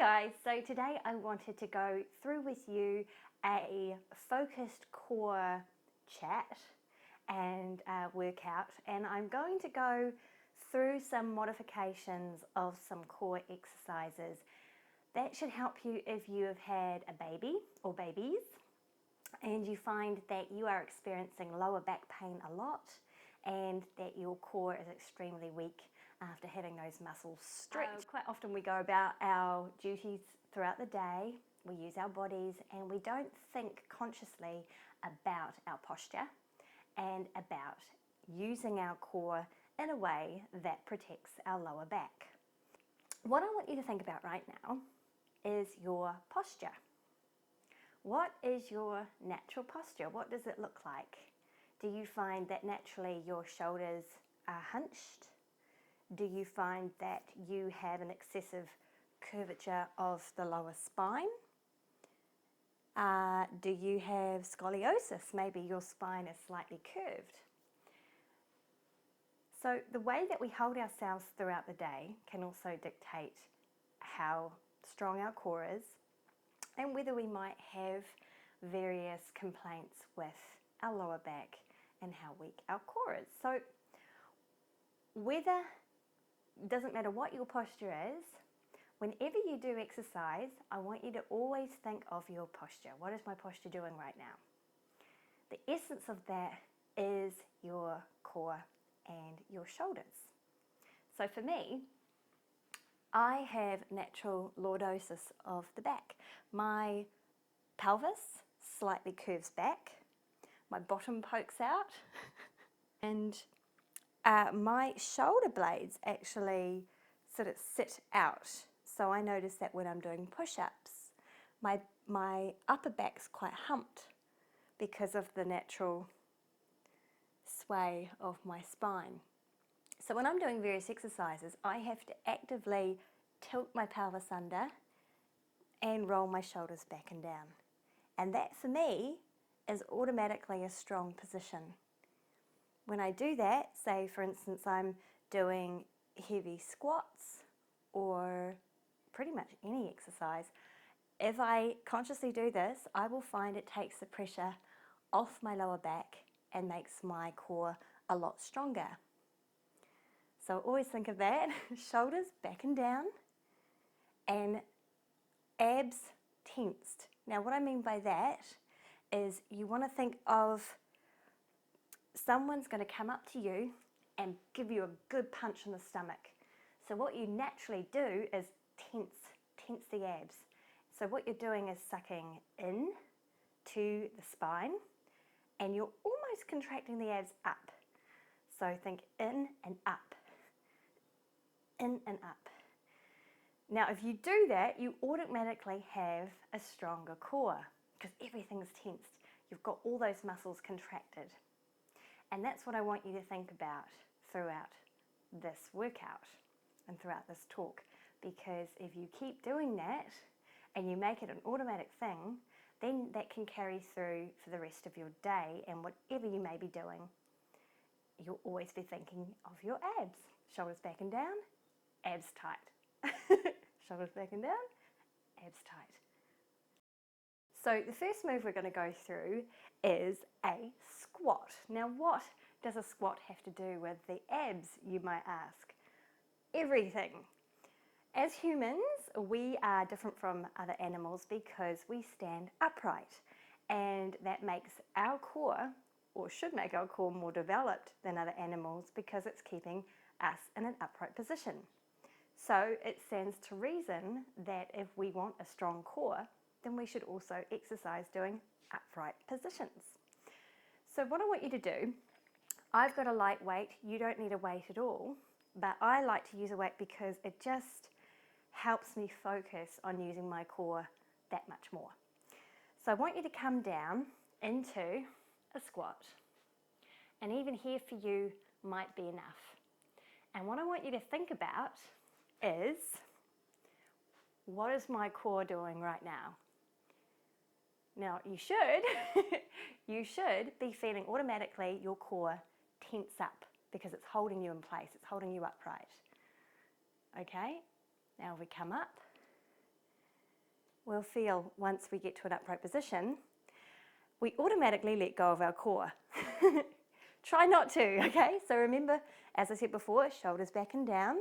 guys, so today I wanted to go through with you a focused core chat and workout, and I'm going to go through some modifications of some core exercises that should help you if you have had a baby or babies and you find that you are experiencing lower back pain a lot and that your core is extremely weak after having those muscles stretched. Quite often we go about our duties throughout the day, we use our bodies and we don't think consciously about our posture and about using our core in a way that protects our lower back. What I want you to think about right now is your posture. What is your natural posture? What does it look like? Do you find that naturally your shoulders are hunched? Do you find that you have an excessive curvature of the lower spine? Do you have scoliosis? Maybe your spine is slightly curved. So the way that we hold ourselves throughout the day can also dictate how strong our core is and whether we might have various complaints with our lower back and how weak our core is. So doesn't matter what your posture is, whenever you do exercise, I want you to always think of your posture. What is my posture doing right now? The essence of that is your core and your shoulders. So for me, I have natural lordosis of the back. My pelvis slightly curves back, my bottom pokes out, and my shoulder blades actually sort of sit out. So I notice that when I'm doing push-ups, my upper back's quite humped because of the natural sway of my spine. So when I'm doing various exercises, I have to actively tilt my pelvis under and roll my shoulders back and down. And that for me is automatically a strong position. When I do that, say for instance I'm doing heavy squats or pretty much any exercise, if I consciously do this, I will find it takes the pressure off my lower back and makes my core a lot stronger. So always think of that, shoulders back and down and abs tensed. Now what I mean by that is you want to think of someone's going to come up to you and give you a good punch in the stomach. So what you naturally do is tense the abs. So what you're doing is sucking in to the spine and you're almost contracting the abs up. So think in and up, in and up. Now if you do that, you automatically have a stronger core because everything's tensed. You've got all those muscles contracted. And that's what I want you to think about throughout this workout and throughout this talk, because if you keep doing that and you make it an automatic thing, then that can carry through for the rest of your day, and whatever you may be doing, you'll always be thinking of your abs. Shoulders back and down, abs tight. Shoulders back and down, abs tight. So the first move we're going to go through is a squat. Now what does a squat have to do with the abs, you might ask? Everything. As humans, we are different from other animals because we stand upright, and that makes our core, or should make our core, more developed than other animals because it's keeping us in an upright position. So it stands to reason that if we want a strong core, then we should also exercise doing upright positions. So what I want you to do, I've got a light weight, you don't need a weight at all, but I like to use a weight because it just helps me focus on using my core that much more. So I want you to come down into a squat, and even here for you might be enough. And what I want you to think about is, what is my core doing right now? Now you should be feeling automatically your core tense up because it's holding you in place, it's holding you upright. Okay, now we come up we'll feel once we get to an upright position, we automatically let go of our core. Try not to, okay? So remember, as I said before, shoulders back and down,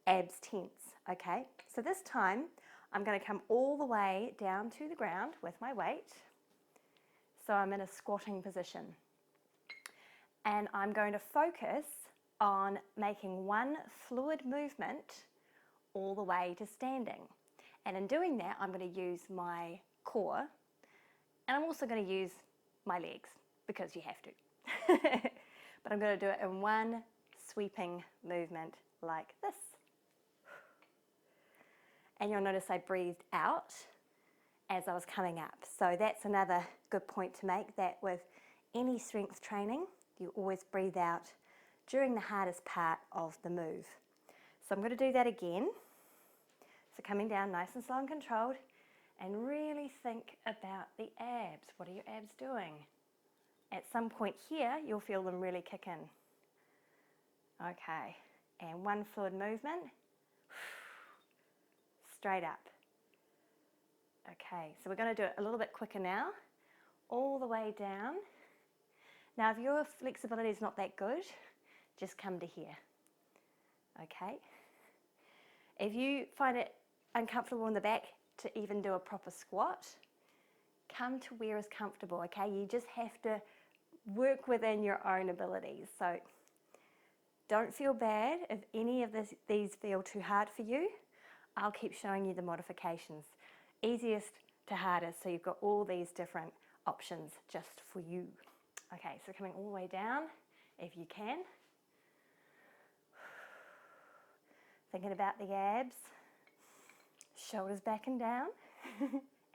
abs tense, okay? So this time, I'm going to come all the way down to the ground with my weight. So I'm in a squatting position. And I'm going to focus on making one fluid movement all the way to standing. And in doing that, I'm going to use my core, and I'm also going to use my legs, because you have to. But I'm going to do it in one sweeping movement like this. And you'll notice I breathed out as I was coming up. So that's another good point to make, that with any strength training, you always breathe out during the hardest part of the move. So I'm going to do that again. So coming down nice and slow and controlled, and really think about the abs. What are your abs doing? At some point here, you'll feel them really kick in. Okay, and one fluid movement, straight up. Okay, so we're going to do it a little bit quicker now, all the way down. Now, if your flexibility is not that good, just come to here. Okay? If you find it uncomfortable in the back to even do a proper squat, come to where is comfortable, okay? You just have to work within your own abilities. So don't feel bad if any of these feel too hard for you. I'll keep showing you the modifications. Easiest to hardest, so you've got all these different options just for you. Okay, so coming all the way down, if you can. Thinking about the abs. Shoulders back and down.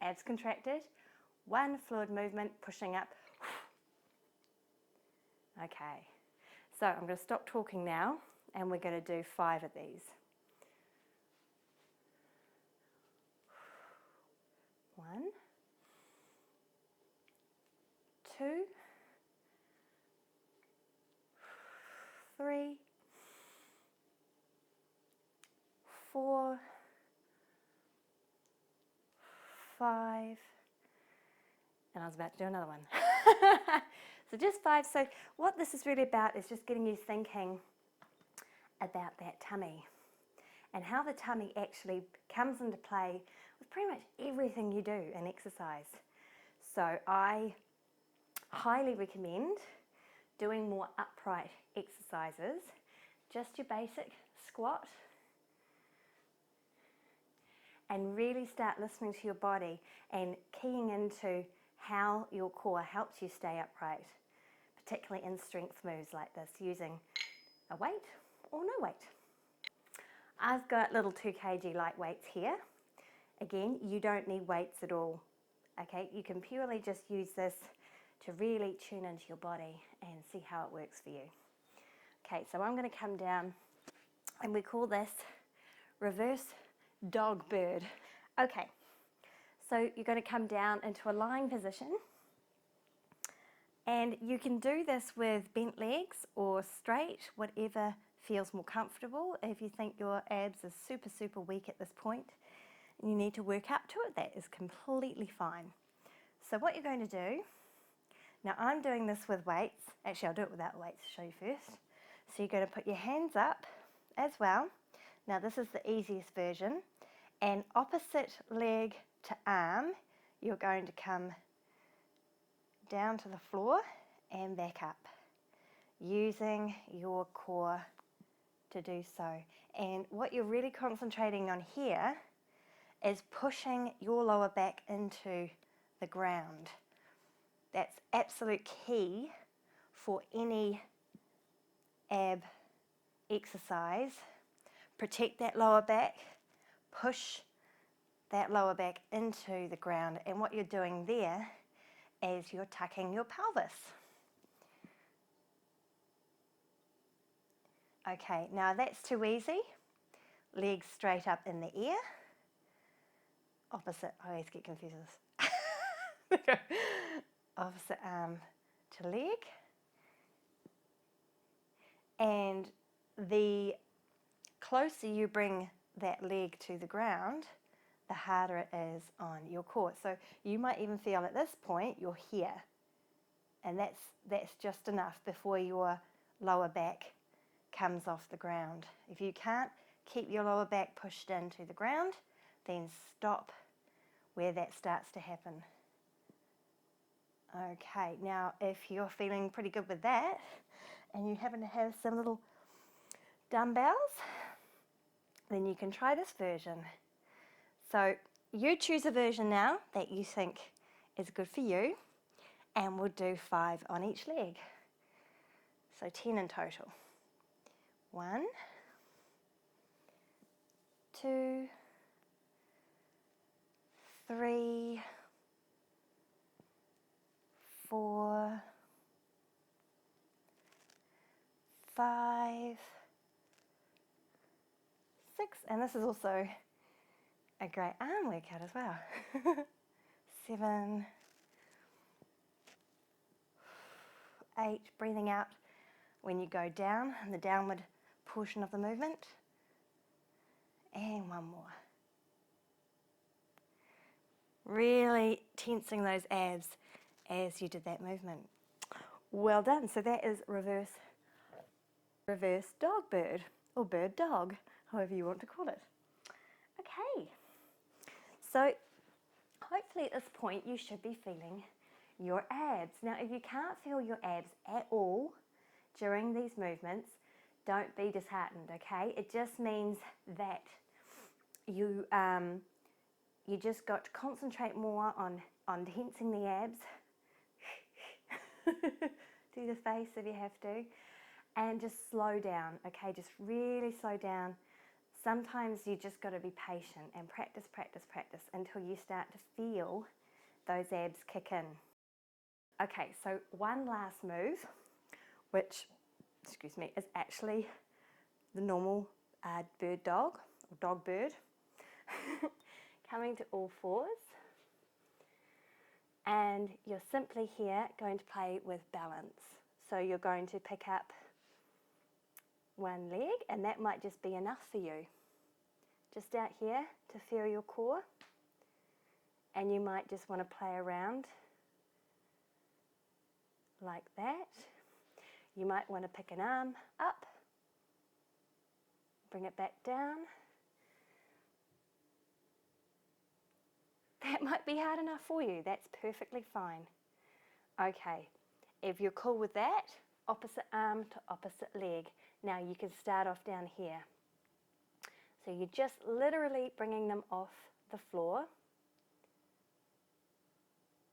Abs contracted. One fluid movement, pushing up. Okay, so I'm going to stop talking now, and we're going to do 5 of these. 1, 2, 3, 4, 5, and I was about to do another one. So just 5. So what this is really about is just getting you thinking about that tummy and how the tummy actually comes into play with pretty much everything you do in exercise. So I highly recommend doing more upright exercises, just your basic squat, and really start listening to your body and keying into how your core helps you stay upright, particularly in strength moves like this, using a weight or no weight. I've got little 2 kg light weights here. Again, you don't need weights at all. Okay, you can purely just use this to really tune into your body and see how it works for you. Okay, so I'm going to come down, and we call this reverse dog bird. Okay, so you're going to come down into a lying position, and you can do this with bent legs or straight, whatever feels more comfortable. If you think your abs are super weak at this point and you need to work up to it, that is completely fine. So what you're going to do, now I'm doing this with weights. Actually, I'll do it without weights to show you first. So you're going to put your hands up as well. Now this is the easiest version, and opposite leg to arm, you're going to come down to the floor and back up, using your core to do so. And what you're really concentrating on here is pushing your lower back into the ground. That's absolute key for any ab exercise. Protect that lower back, push that lower back into the ground, and what you're doing there is you're tucking your pelvis. Okay, now that's too easy. Legs straight up in the air. Opposite, I always get confused with this. Opposite arm to leg. And the closer you bring that leg to the ground, the harder it is on your core. So you might even feel at this point you're here, and that's just enough before your lower back comes off the ground. If you can't keep your lower back pushed into the ground, then stop where that starts to happen. Okay, now if you're feeling pretty good with that and you happen to have some little dumbbells, then you can try this version. So you choose a version now that you think is good for you, and we'll do 5 on each leg. So 10 in total. 1, 2, 3, 4, 5, 6, and this is also a great arm workout as well. 7, 8, breathing out when you go down in the downward portion of the movement. And 1 more. Really tensing those abs as you did that movement. Well done. So that is reverse dog bird, or bird dog, however you want to call it. Okay. So hopefully at this point you should be feeling your abs. Now if you can't feel your abs at all during these movements, don't be disheartened, okay? It just means that you just got to concentrate more on tensing the abs. Do the face if you have to, and just slow down, okay? Just really slow down. Sometimes you just got to be patient and practice until you start to feel those abs kick in. Okay, so one last move, which, excuse me, is actually the normal bird dog, or dog bird. Coming to all fours, and you're simply here going to play with balance. So you're going to pick up one leg, and that might just be enough for you. Just out here to feel your core, and you might just want to play around like that. You might want to pick an arm up, bring it back down. That might be hard enough for you. That's perfectly fine. Okay, if you're cool with that, opposite arm to opposite leg. Now you can start off down here. So you're just literally bringing them off the floor,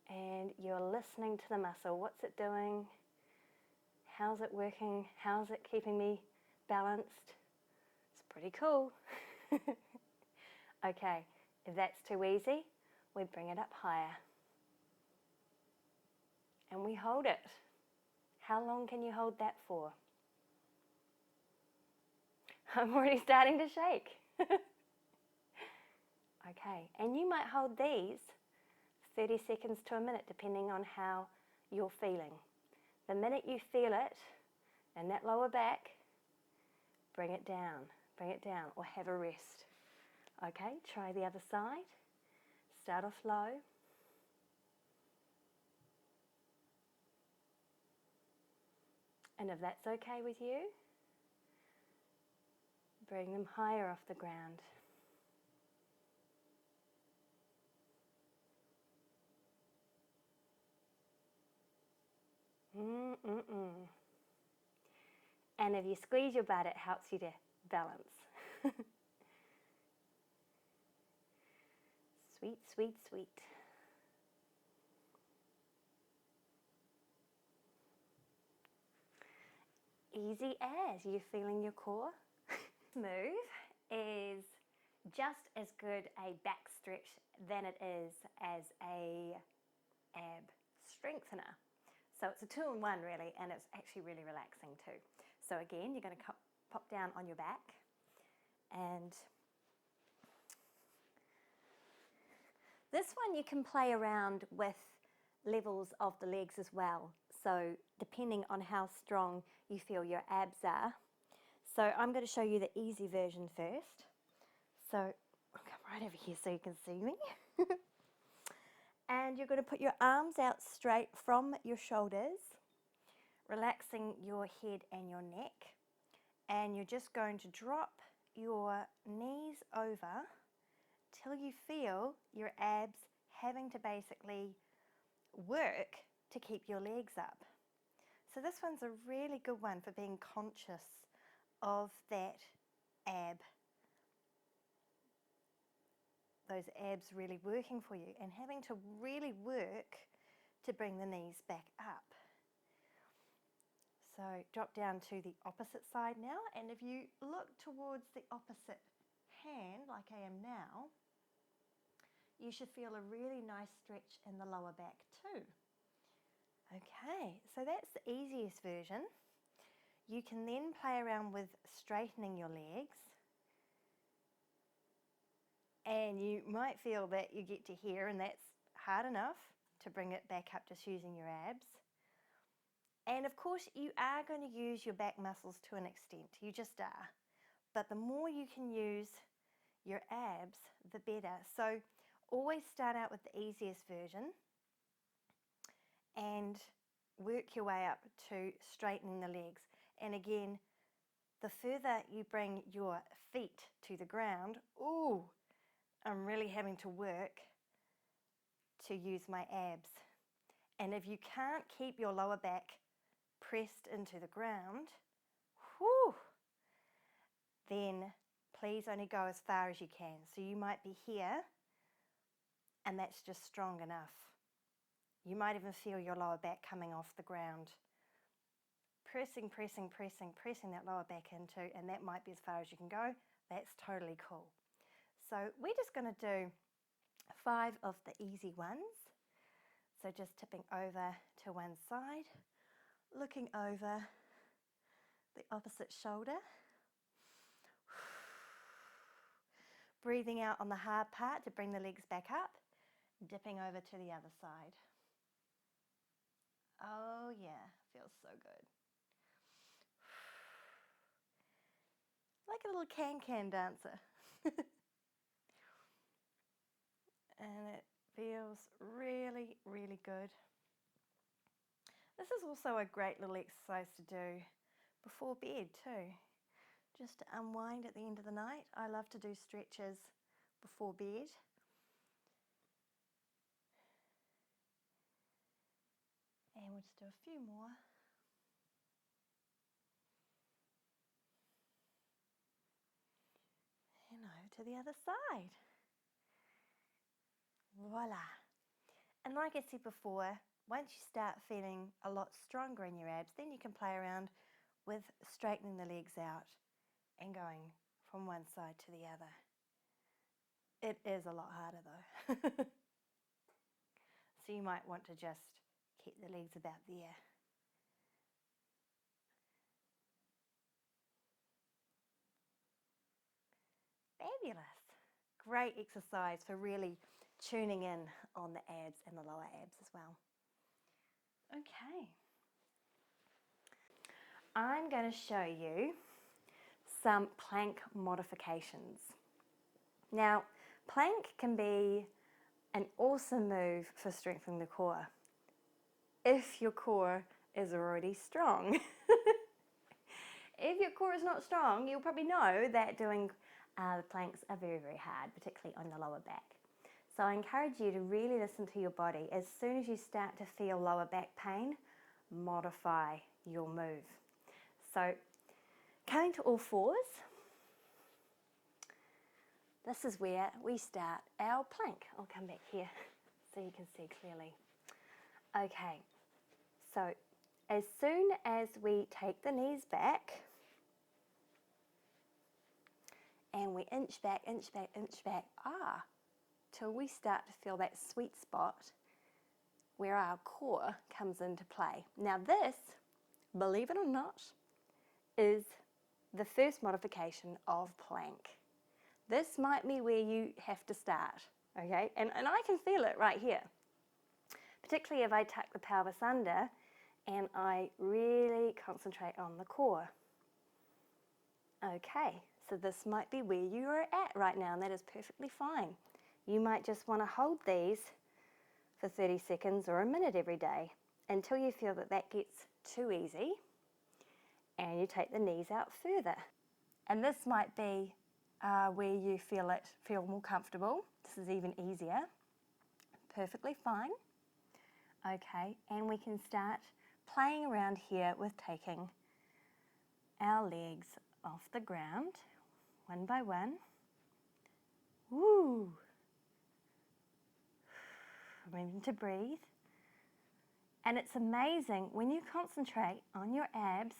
and you're listening to the muscle. What's it doing? How's it working? How's it keeping me balanced? It's pretty cool. Okay, if that's too easy, we bring it up higher. And we hold it. How long can you hold that for? I'm already starting to shake. Okay, and you might hold these 30 seconds to a minute, depending on how you're feeling. The minute you feel it in that lower back, bring it down, or have a rest. Okay, try the other side. Start off low. And if that's okay with you, bring them higher off the ground. And if you squeeze your butt, it helps you to balance. Sweet, sweet, sweet. Easy as. You're feeling your core. Move is just as good a back stretch than it is as a ab strengthener. So it's a 2-in-1 really, and it's actually really relaxing too. So again, you're going to pop down on your back, and this one you can play around with levels of the legs as well. So depending on how strong you feel your abs are. So I'm going to show you the easy version first. So I'll come right over here so you can see me. And you're going to put your arms out straight from your shoulders, relaxing your head and your neck. And you're just going to drop your knees over till you feel your abs having to basically work to keep your legs up. So this one's a really good one for being conscious of that ab, those abs really working for you and having to really work to bring the knees back up. So drop down to the opposite side now, and if you look towards the opposite hand like I am now, you should feel a really nice stretch in the lower back too. Okay, so that's the easiest version. You can then play around with straightening your legs, and you might feel that you get to here and that's hard enough to bring it back up just using your abs. And of course you are going to use your back muscles to an extent, you just are. But the more you can use your abs, the better. So always start out with the easiest version and work your way up to straightening the legs. And again, the further you bring your feet to the ground, ooh, I'm really having to work to use my abs. And if you can't keep your lower back pressed into the ground, whew, then please only go as far as you can. So you might be here and that's just strong enough. You might even feel your lower back coming off the ground. Pressing that lower back into, and that might be as far as you can go. That's totally cool. So we're just going to do 5 of the easy ones. So just tipping over to one side, looking over the opposite shoulder, breathing out on the hard part to bring the legs back up, dipping over to the other side. Oh yeah, feels so good. Like a little can-can dancer. And it feels really, really good. This is also a great little exercise to do before bed too, just to unwind at the end of the night. I love to do stretches before bed. And we'll just do a few more. And over to the other side. Voila. And like I said before, once you start feeling a lot stronger in your abs, then you can play around with straightening the legs out and going from one side to the other. It is a lot harder though. So you might want to just keep the legs about there. Fabulous. Great exercise for really tuning in on the abs and the lower abs as well. Okay. I'm going to show you some plank modifications. Now, plank can be an awesome move for strengthening the core if your core is already strong. If your core is not strong, you'll probably know that doing the planks are very, very hard, particularly on the lower back. So I encourage you to really listen to your body. As soon as you start to feel lower back pain, modify your move. So coming to all fours, this is where we start our plank. I'll come back here so you can see clearly. Okay, so as soon as we take the knees back and we inch back, till we start to feel that sweet spot where our core comes into play. Now this, believe it or not, is the first modification of plank. This might be where you have to start, okay? And I can feel it right here, particularly if I tuck the pelvis under and I really concentrate on the core. Okay, So this might be where you are at right now, and that is perfectly fine. You might just want to hold these for 30 seconds or a minute every day until you feel that that gets too easy and you take the knees out further. And this might be where you feel more comfortable. This is even easier. Perfectly fine. Okay, and we can start playing around here with taking our legs off the ground one by one. Woo! Remember to breathe. And it's amazing when you concentrate on your abs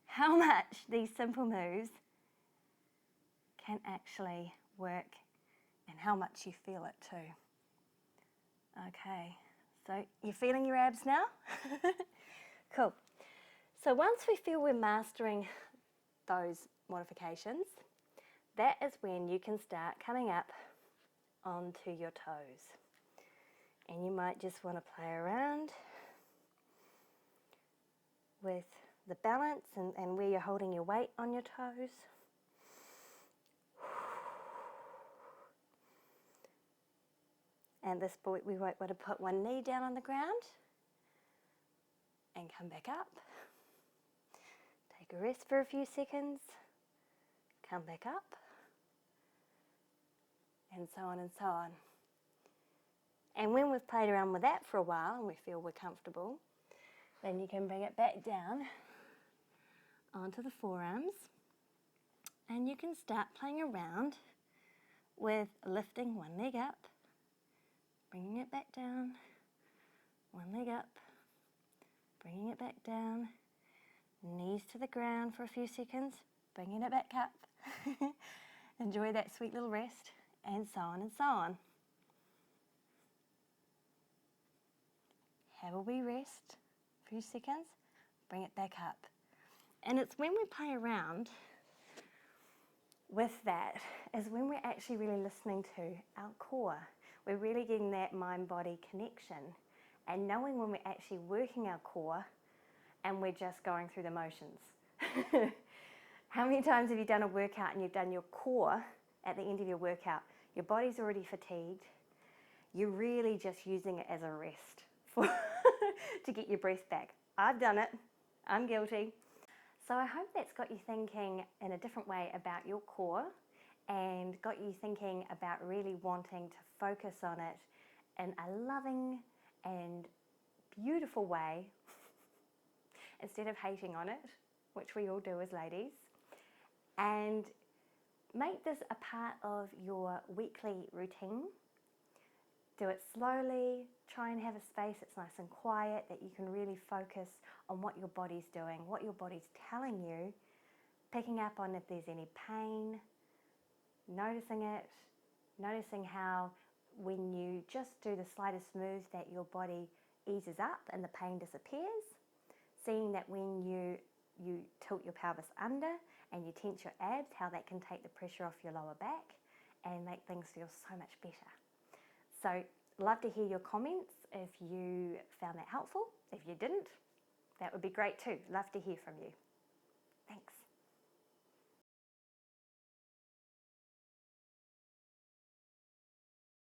how much these simple moves can actually work and how much you feel it too. Okay, so you're feeling your abs now? Cool. So once we feel we're mastering those modifications, that is when you can start coming up onto your toes. And you might just want to play around with the balance and where you're holding your weight on your toes. And this point we might want to put one knee down on the ground and come back up. Take a rest for a few seconds, come back up, and so on and so on. And when we've played around with that for a while and we feel we're comfortable, then you can bring it back down onto the forearms, and you can start playing around with lifting one leg up, bringing it back down, one leg up, bringing it back down, knees to the ground for a few seconds, bringing it back up. Enjoy that sweet little rest, and so on and so on. Have a wee rest, a few seconds, bring it back up. And it's when we play around with that is when we're actually really listening to our core. We're really getting that mind-body connection and knowing when we're actually working our core and we're just going through the motions. How many times have you done a workout and you've done your core at the end of your workout? Your body's already fatigued. You're really just using it as a rest to get your breath back. I've done it. I'm guilty. So I hope that's got you thinking in a different way about your core and got you thinking about really wanting to focus on it in a loving and beautiful way instead of hating on it, which we all do as ladies. And make this a part of your weekly routine. Do it slowly, try and have a space that's nice and quiet, that you can really focus on what your body's doing, what your body's telling you, picking up on if there's any pain, noticing it, noticing how when you just do the slightest move that your body eases up and the pain disappears, seeing that when you tilt your pelvis under and you tense your abs, how that can take the pressure off your lower back and make things feel so much better. So love to hear your comments if you found that helpful. If you didn't, that would be great too. Love to hear from you.